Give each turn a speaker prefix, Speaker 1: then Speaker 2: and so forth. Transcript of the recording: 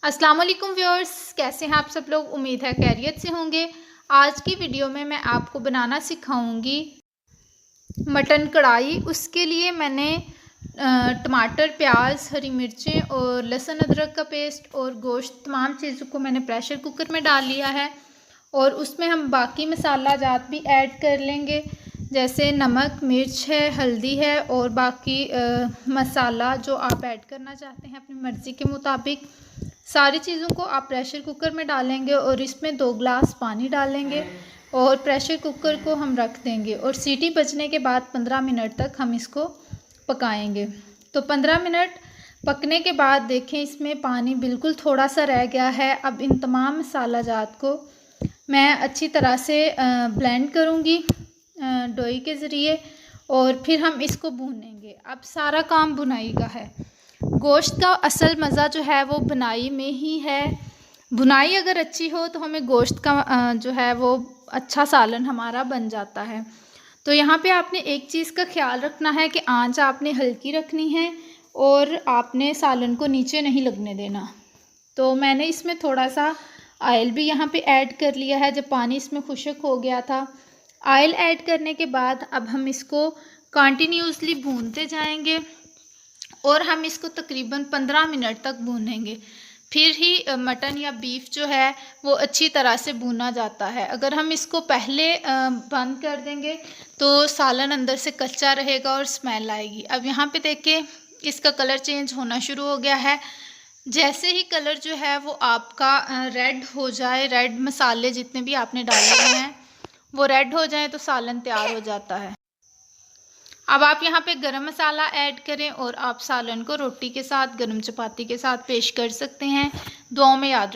Speaker 1: अस्सलाम वालेकुम व्यूअर्स, कैसे हैं आप सब लोग। उम्मीद है खैरियत से होंगे। आज की वीडियो में मैं आपको बनाना सिखाऊंगी मटन कढ़ाई। उसके लिए मैंने टमाटर, प्याज, हरी मिर्चें और लहसुन अदरक का पेस्ट और गोश्त, तमाम चीज़ों को मैंने प्रेशर कुकर में डाल लिया है। और उसमें हम बाकी मसाला जात भी ऐड कर लेंगे, जैसे नमक, मिर्च है, हल्दी है और बाकी मसाला जो आप ऐड करना चाहते हैं अपनी मर्ज़ी के मुताबिक। सारी चीज़ों को आप प्रेशर कुकर में डालेंगे और इसमें 2 गिलास पानी डालेंगे और प्रेशर कुकर को हम रख देंगे और सीटी बजने के बाद 15 मिनट तक हम इसको पकाएंगे। तो 15 मिनट पकने के बाद देखें इसमें पानी बिल्कुल थोड़ा सा रह गया है। अब इन तमाम मसाला जात को मैं अच्छी तरह से ब्लेंड करूँगी डोई के ज़रिए और फिर हम इसको भूनेंगे। अब सारा काम बुनाई का है। गोश्त का असल मज़ा जो है वो बुनाई में ही है। बुनाई अगर अच्छी हो तो हमें गोश्त का जो है वो अच्छा सालन हमारा बन जाता है। तो यहाँ पे आपने एक चीज़ का ख्याल रखना है कि आंच आपने हल्की रखनी है और आपने सालन को नीचे नहीं लगने देना। तो मैंने इसमें थोड़ा सा ऑयल भी यहाँ पे ऐड कर लिया है जब पानी इसमें खुश्क हो गया था। ऑयल ऐड करने के बाद अब हम इसको कंटिन्यूसली भूनते जाएंगे और हम इसको तकरीबन 15 मिनट तक भूनेंगे। फिर ही मटन या बीफ जो है वो अच्छी तरह से भुना जाता है। अगर हम इसको पहले बंद कर देंगे तो सालन अंदर से कच्चा रहेगा और स्मेल आएगी। अब यहाँ पे देखें इसका कलर चेंज होना शुरू हो गया है। जैसे ही कलर जो है वो आपका रेड हो जाए, रेड मसाले जितने भी आपने डाले हुए हैं वो रेड हो जाए तो सालन तैयार हो जाता है। अब आप यहाँ पे गरम मसाला ऐड करें और आप सालन को रोटी के साथ, गरम चपाती के साथ पेश कर सकते हैं। दुआओं में याद रखें।